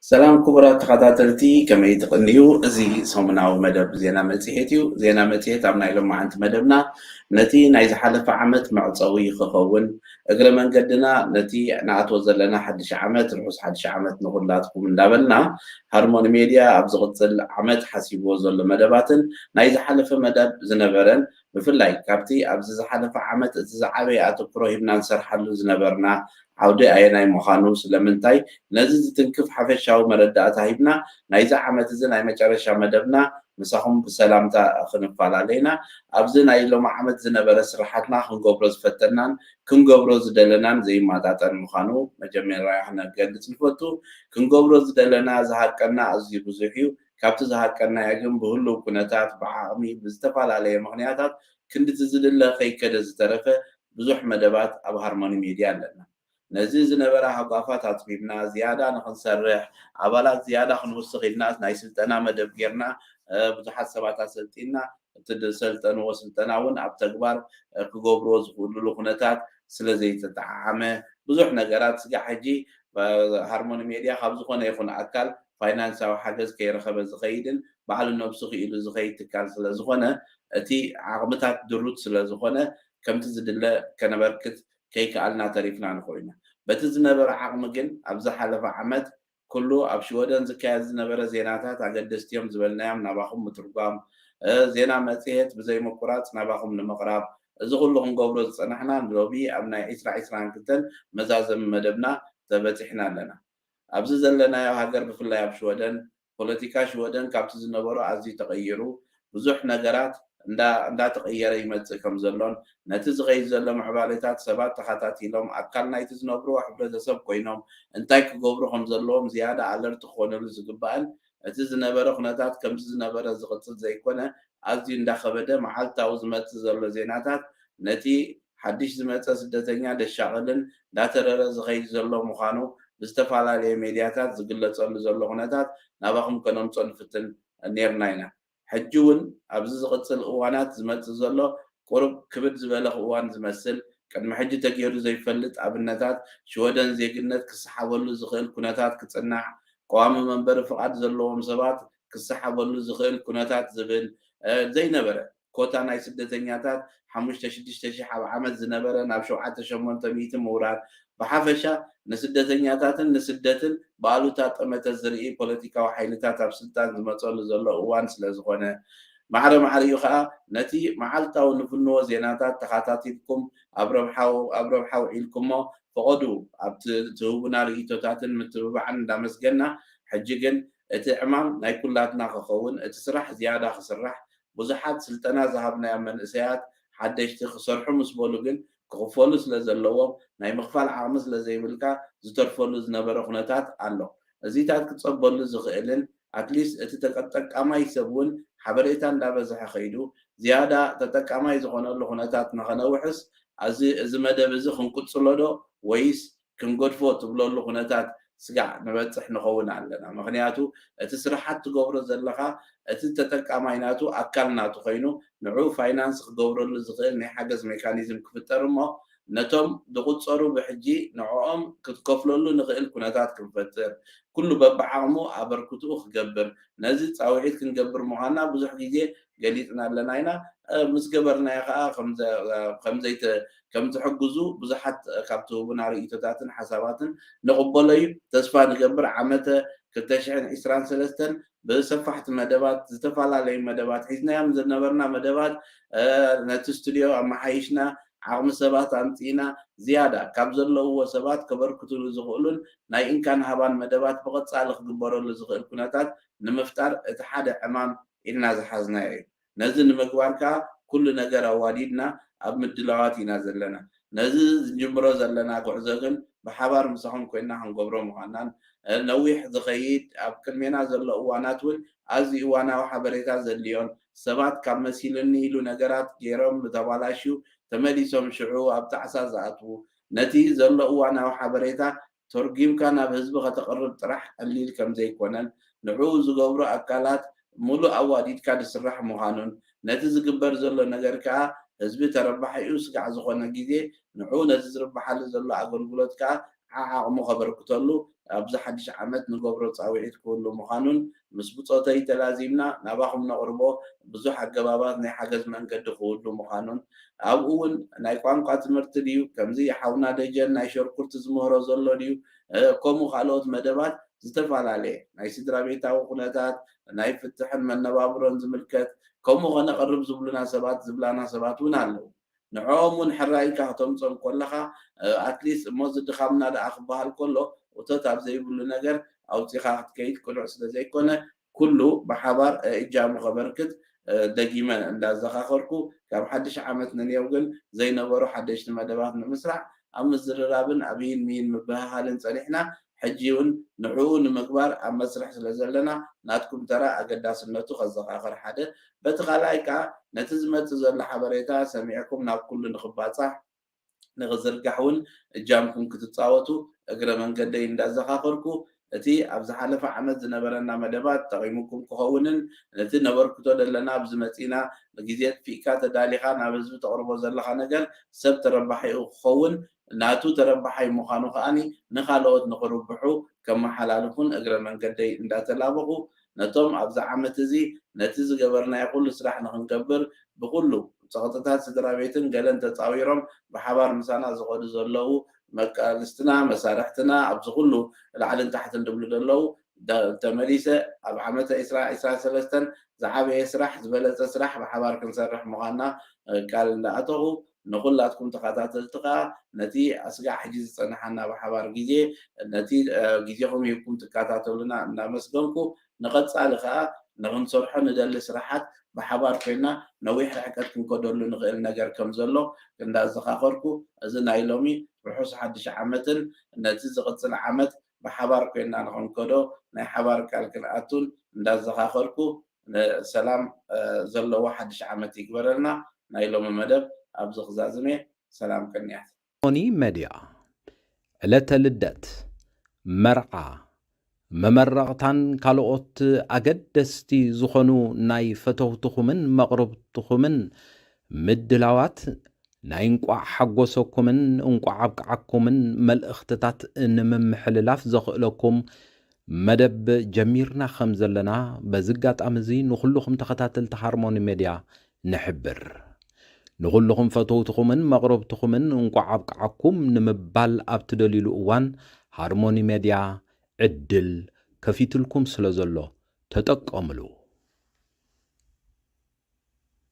ሰላም ክቡራት ተኸታተልቲ ከመይ ትቕንዩ እዚ ሰሙናዊ መደብ ዜና መጽሔት እዩ ዜና መጽሔት ኣብ ናይ ሎማዓንቲ መደብና ነቲ ናይ ዝሓለፈ ዓመት መዕፀዊ ክኸውን እግረ መንገድና ነቲ ንኣትዎ ዘለና ሓድሽ ዓመት ርሑስ ሓድሽ ዓመት ንኹላትኩም እንዳበልና ሃርሞኒ ሜድያ ኣብ ዝቕፅል ዓመት ሓሲብዎ ዘሎ መደባትን ናይ ዝሓለፈ መደብ ዝነበረን ብፍላይ ካብቲ ኣብዚ ዝሓለፈ ዓመት እቲ ዝዓበየ ኣተኩሮ ሂብና ንሰርሓሉ ዝነበርና ዓውዲ ኣየናይ ምዃኑ ስለምንታይ ነዚ ዝትንክፍ ሓፈሻዊ መረዳእታ ሂብና ናይዚ ዓመት እዚ ናይ መጨረሻ መደብና ምሳኹም ብሰላምታ ክንፈላለዩና ኣብዚ ናይ ሎሚ ዓመት ዝነበረ ስራሓትና ክንገብሮ ዝፈተናን ክንገብሮ ዝደለናን ዘይማጣጠን ምዃኑ መጀመርያ ክነገልፅ ንፈቱ ክንገብሮ ዝደለና ዝሃቀና ኣዝዩ ብዙሕ እዩ ካብቲ ዝሃቀናዮ ግን ብህልው ኩነታት ብዓቕሚ ብዝተፈላለየ ምክንያታት ክንዲ ዝድለ ከይከደ ዝተረፈ ብዙሕ መደባት ኣብ ሃርሞኒ ሚድያ ኣለና ነዚ ዝነበረ ሃጓፋት ኣፅቢብና ዝያዳ ንክንሰርሕ ኣባላት ዝያዳ ክንውስኽ ኢልና ናይ ስልጠና መደብ ጌርና ብዙሓት ሰባት ኣሰልጢና እቲ ዝሰልጠንዎ ስልጠና እውን ኣብ ተግባር ክገብርዎ ዝኽእልሉ ኩነታት ስለ ዘይተጠዓዓመ ብዙሕ ነገራት ስጋዕ ሕጂ ሃርሞኒ ሜድያ ካብ ዝኾነ ይኹን ኣካል ፋይናንሳዊ ሓገዝ ከይረኸበ ዝኸይድን ባዕሉ ነብሱ ክኢሉ ዝኸይድ ትካል ስለ ዝኾነ እቲ ዓቕምታት ድሩት ስለ ዝኾነ ከምቲ ዝድለ ከነበርክት ከይከኣልና ተሪፍና ንኽእልና በቲ ዝነበረ ዓቕሚ ግን ኣብ ዝሓለፈ ዓመት ኩሉ ኣብ ሽወደን ዝካየድ ዝነበረ ዜናታት ኣገደስቲ እዮም ዝበልናዮም ናባኹም ምትርጓም ዜና መጽሔት ብዘይምቁራፅ ናባኹም ንምቕራብ እዚ ኩሉ ክንገብሮ ዝፀናሕና ሎሚ ኣብ ናይ 2022 መዛዘሚ መደብና ተበፂሕና ኣለና ኣብዚ ዘለናዮ ሃገር ብፍላይ ኣብ ፖለቲካ ሽወደን ካብቲ ዝነበሮ ኣዝዩ ተቐይሩ ብዙሕ ነገራት እንዳተቐየረ ይመፅእ ከም ዘሎን ነቲ ዝኸይድ ዘሎ ምዕባለታት ሰባት ተኸታቲሎም ኣካል ናይቲ ዝነብሩ ሕብረተሰብ ኮይኖም እንታይ ክገብሩ ከም ዘለዎም ዝያዳ ኣለርቲ ክኾነሉ ዝግባእን እቲ ዝነበረ ኩነታት ከምቲ ዝነበረ ዝቕፅል ዘይኮነ ኣዝዩ እንዳኸበደ መዓልታዊ ዝመፅእ ዘሎ ዜናታት ነቲ ሓድሽ ዝመፀ ስደተኛ ደሻቕልን እንዳተረረ ዝኸይድ ዘሎ ምዃኑ ብዝተፈላለየ ሜድያታት ዝግለፀሉ ዘሎ ኩነታት ናባኹም ከነምፆ ንፍትን ነርና ኢና ሕጂ እውን ኣብዚ ዝቕፅል እዋናት ዝመፅእ ዘሎ ቁሩብ ክብድ ዝበለ እዋን ዝመስል ቅድሚ ሕጂ ተገይሩ ዘይፈልጥ ኣብነታት ሽወደን ዜግነት ክሰሓበሉ ዝኽእል ኩነታት ክፅናዕ ቀዋሚ መንበሪ ፍቓድ ዘለዎም ሰባት ክሰሓበሉ ዝኽእል ኩነታት ዝብል ዘይነበረ ኮታ ናይ ስደተኛታት 5,000-6,000 ኣብ ዓመት ዝነበረ ናብ 7,800 ምውራድ ብሓፈሻ ንስደተኛታትን ንስደትን ባሉታ ጠመተ ዝርኢ ፖለቲካዊ ሓይልታት ኣብ ስልጣን ዝመፀሉ ዘሎ እዋን ስለ ዝኾነ ማዕረ እዩ ከዓ ነቲ መዓልታዊ ንፍንዎ ዜናታት ተኸታቲልኩም ኣብ ረብሓ ውዒልኩሞ ፈቐዱ ኣብቲ ትህቡና ርእቶታትን ምትብባዕን እንዳመስገና ሕጂ ግን እቲ ዕማም ናይ ኩላትና ክኸውን እቲ ስራሕ ዝያዳ ክስራሕ ብዙሓት ስልጠና ዝሃብናዮም መንእሰያት ሓደሽቲ ክሰርሑ ምስ በሉ ግን ክኽፈሉ ስለ ዘለዎም ናይ ምኽፋል ዓቕሚ ስለ ዘይብልካ ዝተርፈሉ ዝነበረ ኩነታት ኣሎ እዚታት ክፀበሉ ዝኽእልን ኣትሊስት እቲ ተጠቃማይ ሰብ እውን ሓበሬታ እንዳበዝሐ ኸይዱ ዝያዳ ተጠቃማይ ዝኾነሉ ኩነታት ንኸነውሕስ እዚ መደብ እዚ ክንቅፅሎ ዶ ወይስ ክንገድፎ ትብለሉ ኩነታት ስጋዕ ንበፅሕ ንኸውን ኣለና ምክንያቱ እቲ ስራሓት ትገብሮ ዘለካ እቲ ተጠቃማይ ናቱ ኣካል ናቱ ኮይኑ ንዑ ፋይናንስ ክገብረሉ ዝኽእል ናይ ሓገዝ ሜካኒዝም ክፍጠር እሞ ነቶም ዝቁፀሩ ብሕጂ ንዕኦም ክትከፍለሉ ንኽእል ኩነታት ክንፈጥር ኩሉ በብዓቕሙ ኣበርክትኡ ክገብር ነዚ ፃውዒት ክንገብር ምዃንና ብዙሕ ግዜ ገሊፅና ኣለና ኢና ምስ ገበርናዮ ከዓ ከም ዝሕግዙ ብዙሓት ካብቲ ህቡና ርእቶታትን ሓሳባትን ንቕበሎ እዩ ተስፋ ንገብር ዓመተ 2023 ብሰፋሕቲ መደባት ዝተፈላለዩ መደባት ሒዝናዮም ዝነበርና መደባት ነቲ ስቱድዮ ኣመሓይሽና ዓቕሚ ሰባት ኣምፂና ዝያዳ ካብ ዘለውዎ ሰባት ከበርክትሉ ዝኽእሉን ናይ እንካን ሃባን መደባት ብቐፃሊ ክግበረሉ ዝኽእል ኩነታት ንምፍጣር እቲ ሓደ ዕማም ኢልና ዝሓዝናዮ እዩ ነዚ ንምግባር ከዓ ኩሉ ነገር ኣዋዲድና ኣብ ምድላዋት ኢና ዘለና ነዚ ዝጅምሮ ዘለና ጉዕዞ ግን ብሓባር ምሳኹም ኮይና ክንገብሮ ምዃንናን ነዊሕ ዝኸይድ ኣብ ቅድሜና ዘሎ እዋናት እውን ኣዝዩ እዋናዊ ሓበሬታ ዘድልዮን ሰባት ካብ መሲልኒ ኢሉ ነገራት ገይሮም ዝተባላሽዩ ተመሊሶም ሽዑ ኣብ ጣዕሳ ዝኣትዉ ነቲ ዘሎ እዋናዊ ሓበሬታ ተርጊምካ ናብ ህዝቢ ከተቕርብ ጥራሕ ቀሊል ከም ዘይኮነን ንዑ ዝገብሩ ኣካላት ሙሉእ ኣዋዲድካ ዝስራሕ ምዃኑን ነቲ ዝግበር ዘሎ ነገር ከዓ ህዝቢ ተረባሒኡ ስጋዕ ዝኾነ ግዜ ንዑ ነቲ ዝርባሓሉ ዘሎ ኣገልግሎት ከዓ ዓቕሙ ከበርክተሉ ኣብዚ ሓድሽ ዓመት ንገብሮ ፃውዒት ክህሉ ምዃኑን ምስ ብፆተይ ተላዚምና ናባኹም ነቕርቦ ብዙሕ ኣገባባት ናይ ሓገዝ መንገዲ ክህሉ ምዃኑን ኣብኡ እውን ናይ ቋንቋ ትምህርቲ ድዩ ከምዚ ሓውና ደጀን ናይ ሸርኩርቲ ዝምህሮ ዘሎ ድዩ ከምኡ ካልኦት መደባት ዝተፈላለየ ናይ ስድራ ቤታዊ ኩነታት ናይ ፍትሕን መነባብሮን ዝምልከት ከምኡ ኸነቐርብ ዝብላና ሰባት እውን ኣለዉ ንዕኦም እውን ሕራይካ ክተምፆም ከለኻ ኣትሊስት እሞ ዝድኻምና ደኣ ክበሃል ከሎ እቶት ኣብ ዘይብሉ ነገር ኣውፂኻ ክትከይድ ቅኑዕ ስለ ዘይኮነ ኩሉ ብሓባር እጃሙ ከበርክት ደጊመ እንዳዘኻኸርኩ ካብ ሓድሽ ዓመት ንንየው ግን ዘይነበሩ ሓደሽቲ መደባት ንምስራሕ ኣብ ምዝርራብን ኣብይን ሚን ምብህሃልን ፀኒሕና ሕጂ እውን ንዕኡ ንምግባር ኣብ መስርሕ ስለ ዘለና ናትኩም ተራ ኣገዳስነቱ ከዘኻኽር ሓደ በቲ ካልኣይ ከዓ ነቲ ዝመፅእ ዘሎ ሓበሬታ ሰሚዕኩም ናብ ኩሉ ንክባፃሕ ንኽዝርጋሕ እውን እጃምኩም ክትፃወቱ እግረ መንገደይ እንዳዘኻኸርኩ እቲ ኣብ ዝሓለፈ ዓመት ዝነበረና መደባት ጠቒሙኩም ክኸውንን ነቲ ነበርክቶ ዘለና ኣብዚ መፂና ግዜ ጥፊእካ ተዳሊኻ ናብ ህዝቢ ተቕርቦ ዘለኻ ነገር ሰብ ተረባሒኡ ክኸውን ናቱ ተረባሓይ ምዃኑ ከዓኒ ንኻልኦት ንኽርብሑ ከመሓላልፉን እግረ መንገደይ እንዳተላበኹ ነቶም ኣብዚ ዓመት እዚ ነቲ ዝገበርናዮ ኩሉ ስራሕ ንክንገብር ብኩሉ ፀቕጥታት ስድራ ቤትን ገለን ተፃዊሮም ብሓባር ምሳና ዝኸዱ ዘለዉ መቃልስትና መሳርሕትና ኣብዚ ኩሉ ላዕልን ታሕትን ድብሉ ዘለዉ ተመሊሰ ኣብ ዓመተ 2023 ዝዓበየ ስራሕ ዝበለፀ ስራሕ ብሓባር ክንሰርሕ ምዃንና ቃል እንዳኣተኹ ንኩላትኩም ተኸታተልቲ ከዓ ነቲ ኣስጋዕ ሕጂ ዝፀንሐና ብሓባር ግዜ ነቲ ግዜኹም ሂብኩም ትከታተሉና እንዳመስገንኩ ንቐፃሊ ከዓ ንክንሰርሖ ንደሊ ስራሓት ብሓባር ኮይና ነዊሕ ርሕቀት ክንከደሉ ንኽእል ነገር ከም ዘሎ እንዳዘኻኸርኩ እዚ ናይ ሎሚ ርሑስ ሓድሽ ዓመትን ነቲ ዝቕፅል ዓመት ብሓባር ኮይና ንኽንከዶ ናይ ሓባር ቃል ክንኣቱን እንዳዘኻኸርኩ ሰላም ዘለዎ ሓድሽ ዓመት ይግበረልና ናይ ሎሚ መደብ ኣብዚ ክዛዝሜ ሰላም ቅንያት ሞኒ ሚድያ ዕለተ ልደት መርዓ መመረቕታን ካልኦት ኣገደስቲ ዝኾኑ ናይ ፈተውትኹምን መቕረብትኹምን ምድላዋት ናይ እንቋዕ ሓጎሰኩምን እንቋዕ ኣብቅዓኩምን መልእኽትታት ንምምሕልላፍ ዘኽእለኩም መደብ ጀሚርና ከም ዘለና በዚ ኣጋጣሚ እዚ ንኹልኹም ተኸታተልቲ ሃርሞኒ ሚድያ ንሕብር ንኹልኹም ፈተውትኹምን መቕረብትኹምን እንቋዕ ኣብቅዓኩም ንምባል ኣብ ትደልሉ እዋን ሃርሞኒ ሚድያ ዕድል ከፊትልኩም ስለ ዘሎ ተጠቀምሉ